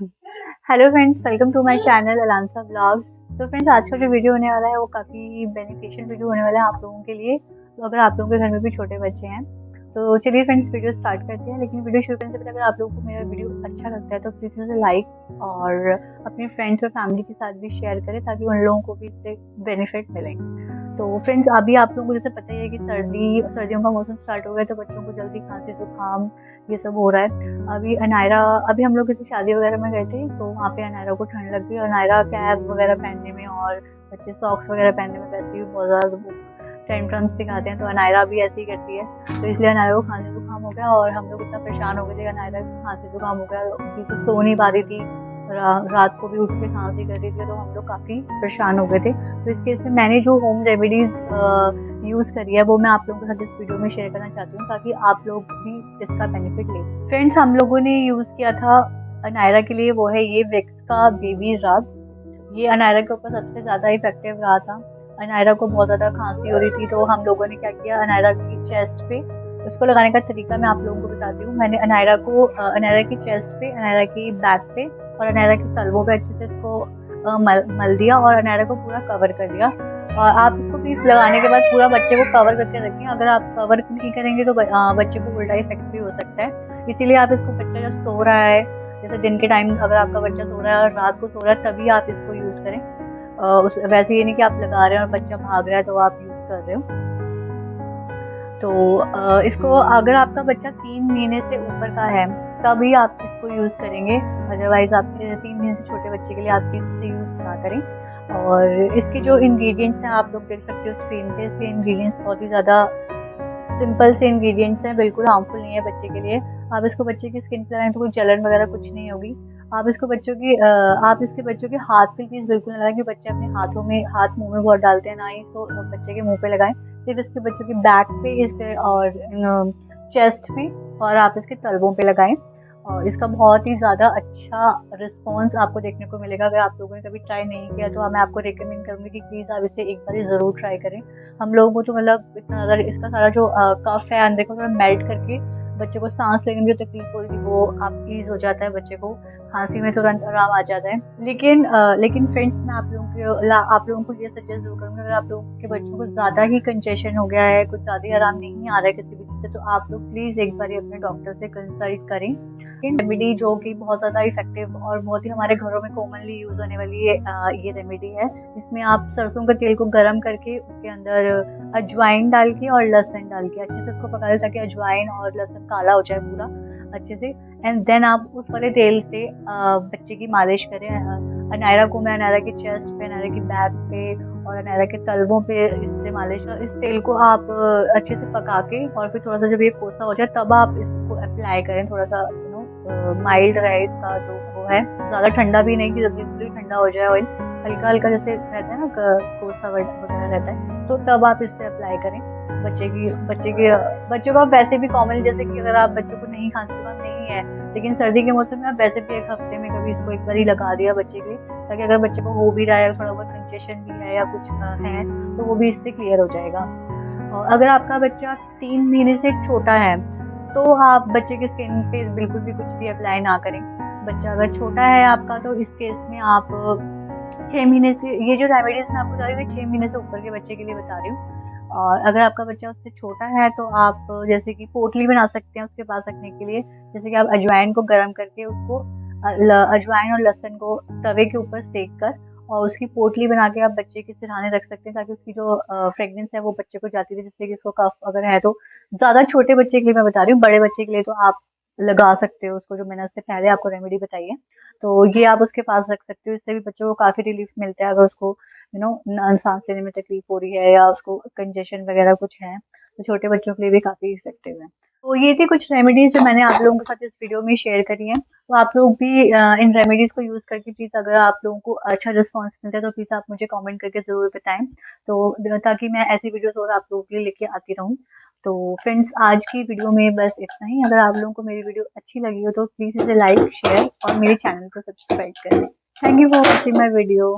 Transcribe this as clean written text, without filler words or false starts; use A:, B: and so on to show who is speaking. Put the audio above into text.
A: Hello friends, welcome to my channel Alansa vlogs. तो friends, आज का जो वीडियो होने वाला है वो काफ़ी बेनिफिशियल वीडियो होने वाला है आप लोगों के लिए। तो अगर आप लोगों के घर में भी छोटे बच्चे हैं तो चलिए फ्रेंड्स वीडियो स्टार्ट करते हैं। लेकिन वीडियो शुरू करने से पहले अगर आप लोगों को मेरा वीडियो अच्छा लगता है तो प्लीज़ इसे लाइक और अपने फ्रेंड्स और फैमिली के साथ भी शेयर करें ताकि उन लोगों को भी इससे बेनिफिट मिले। तो फ्रेंड्स, अभी आप लोगों को जैसे पता ही है कि सर्दियों का मौसम स्टार्ट हो गया तो बच्चों को जल्दी खांसी जुकाम ये सब हो रहा है। अभी हम लोग किसी शादी वगैरह में गए थे तो वहाँ पे अनायरा को ठंड लग गई और अनायरा कैप वगैरह पहनने में और बच्चे सॉक्स वगैरह पहनने में वैसे भी बहुत ज़्यादा टेंट्रम्स दिखाते हैं। तो अनायरा भी ऐसे ही करती है, तो इसलिए अनायरा को खांसी जुकाम हो गया और हम लोग इतना परेशान हो गए थे। अनायरा को खांसी जुकाम हो गया, बिल्कुल सो नहीं पा रही थी, रात को भी उठ के खांसी कर रही थी, तो हम लोग काफ़ी परेशान हो गए थे। तो इस केस में मैंने जो होम रेमेडीज़ यूज़ करी है वो मैं आप लोगों के साथ इस वीडियो में शेयर करना चाहती हूँ ताकि आप लोग भी इसका बेनिफिट लें। फ्रेंड्स, हम लोगों ने यूज़ किया था अनायरा के लिए, वो है ये विक्स का बेबी रब। ये अनायरा के ऊपर सबसे ज़्यादा इफेक्टिव रहा था। अनायरा को बहुत ज़्यादा खांसी हो रही थी तो हम लोगों ने क्या किया, अनायरा की चेस्ट पे उसको लगाने का तरीका मैं आप लोगों को बताती हूँ। मैंने अनायरा की चेस्ट पे, अनायरा की बैक पे और अनायरा के तलवों पे अच्छे से इसको मल दिया और अनायरा को पूरा कवर कर दिया। और आप इसको प्लीज़ लगाने के बाद पूरा बच्चे को कवर करके रखें। अगर आप कवर नहीं करेंगे तो बच्चे को उल्टा इफेक्ट भी हो सकता है। इसीलिए आप इसको, बच्चा जब सो रहा है, जैसे दिन के टाइम अगर आपका बच्चा सो रहा है और रात को सो रहा है तभी आप इसको यूज़ करें। वैसे ये नहीं कि आप लगा रहे हैं और बच्चा भाग रहा है तो आप यूज़ कर रहे हो। तो इसको अगर आपका बच्चा 3 महीने से ऊपर का है तभी आप इसको यूज़ करेंगे, अदरवाइज़ आपके 3 महीने से छोटे बच्चे के लिए आप इससे यूज़ ना करें। और इसके जो इंग्रेडिएंट्स हैं आप लोग देख सकते हो स्क्रीन पे। इसके इंग्रेडिएंट्स बहुत ही ज़्यादा सिंपल से इंग्रेडिएंट्स हैं, बिल्कुल हार्मफुल नहीं है बच्चे के लिए। आप इसको बच्चे की स्किन पे लगाएं तो कोई जलन वगैरह कुछ नहीं होगी। आप इसके बच्चों के हाथ पे प्लीज़ बिल्कुल ना लगाएं, क्योंकि बच्चे अपने हाथ मुंह में बहुत डालते हैं, ना ही तो बच्चे के मुंह पे लगाएं। सिर्फ इसके बच्चों की बैक पे, इसके और चेस्ट पे और आप इसके तलवों पे लगाएं। और इसका बहुत ही ज़्यादा अच्छा रिस्पॉन्स आपको देखने को मिलेगा। अगर आप लोगों ने कभी ट्राई नहीं किया तो मैं आपको रिकमेंड करूँगी कि प्लीज़ आप इसे एक बार ज़रूर ट्राई करें। हम लोगों को तो मतलब इतना ज़्यादा इसका सारा जो कफ है अंदर को थोड़ा मेल्ट करके बच्चे को सांस लेने में जो तकलीफ होती थी वो आप ईज हो जाता है, बच्चे को खांसी में तुरंत आराम आ जाता है। लेकिन फ्रेंड्स, मैं आप लोगों को ये सजेस्ट जरूर करूँगी, अगर आप लोगों के बच्चों को ज़्यादा ही कंजेशन हो गया है, कुछ ज़्यादा ही आराम नहीं आ रहा है किसी भी चीज़ से, तो आप लोग प्लीज़ एक बार अपने डॉक्टर से कंसल्ट करें। रेमेडी जो कि बहुत ज़्यादा इफेक्टिव और बहुत ही हमारे घरों में कॉमनली यूज़ होने वाली ये रेमेडी है। इसमें आप सरसों का तेल को गर्म करके उसके अंदर अजवाइन डाल के और लहसुन डाल के अच्छे से उसको पका लें ताकि अजवाइन और लहसुन काला हो जाए पूरा अच्छे से। एंड देन आप उस वाले तेल से बच्चे की मालिश करें। अनायरा को मैं अनायरा की चेस्ट पे, अनायरा की बैक पे और अनायरा के तलवों पे इससे मालिश। इस तेल को आप अच्छे से पका के और फिर थोड़ा सा जब ये कोसा हो जाए तब आप इसको अप्लाई करें। थोड़ा सा माइल्ड रहे इसका जो वो है, ज़्यादा ठंडा भी नहीं कि जल्दी पूरी ठंडा हो जाए ऑयल, हल्का हल्का जैसे रहता है ना कोसा वगैरह रहता है, तो तब आप इससे अप्लाई करें बच्चों को। वैसे भी कॉमन, जैसे कि अगर आप बच्चों को नहीं, खांसी जुकाम नहीं है लेकिन सर्दी के मौसम में आप वैसे भी एक हफ्ते में कभी इसको एक बार ही लगा दिया बच्चे के लिए, ताकि अगर बच्चे को हो भी रहा है, थोड़ा बहुत कंजेशन भी है या कुछ है तो वो भी इससे क्लियर हो जाएगा। और अगर आपका बच्चा 3 महीने से छोटा है तो आप बच्चे की स्किन पे बिल्कुल भी कुछ भी अप्लाई ना करें। बच्चा अगर छोटा है आपका तो इस केस में आप 6 महीने से, ये जो रेमेडीज मैं आपको बता रही हूँ 6 महीने से ऊपर के बच्चे के लिए बता रही हूँ। और अगर आपका बच्चा उससे छोटा है तो आप जैसे कि पोटली बना सकते हैं उसके पास रखने के लिए। जैसे कि आप अजवाइन को गर्म करके उसको अजवाइन और लहसुन को तवे के ऊपर सेक कर और उसकी पोटली बना के आप बच्चे के सिरहाने रख सकते हैं ताकि उसकी जो फ्रेगनेंस है वो बच्चे को जाती रहे, जिससे कि उसको कफ अगर है तो। ज़्यादा छोटे बच्चे के लिए मैं बता रही हूँ, बड़े बच्चे के लिए तो आप लगा सकते हो उसको, जो मैंने उससे पहले आपको रेमेडी बताई है। तो ये आप उसके पास रख सकते हो, इससे भी बच्चों को काफ़ी रिलीफ मिलता है अगर उसको सांस लेने में तकलीफ हो रही है या उसको कंजेशन वगैरह कुछ है, तो छोटे बच्चों के लिए भी काफ़ी इफेक्टिव है। तो ये थी कुछ रेमेडीज जो मैंने आप लोगों के साथ इस वीडियो में शेयर करी है। तो आप लोग भी इन रेमेडीज को यूज़ करके प्लीज़, अगर आप लोगों को अच्छा रिस्पॉन्स मिलता है तो प्लीज़ आप मुझे कमेंट करके ज़रूर बताएं, तो ताकि मैं ऐसी वीडियोस और आप लोगों के लिए लेके आती रहूं। तो फ्रेंड्स, आज की वीडियो में बस इतना ही। अगर आप लोगों को मेरी वीडियो अच्छी लगी हो तो प्लीज़ इसे लाइक, शेयर और मेरे चैनल को सब्सक्राइब करें। Thank you for watching my video.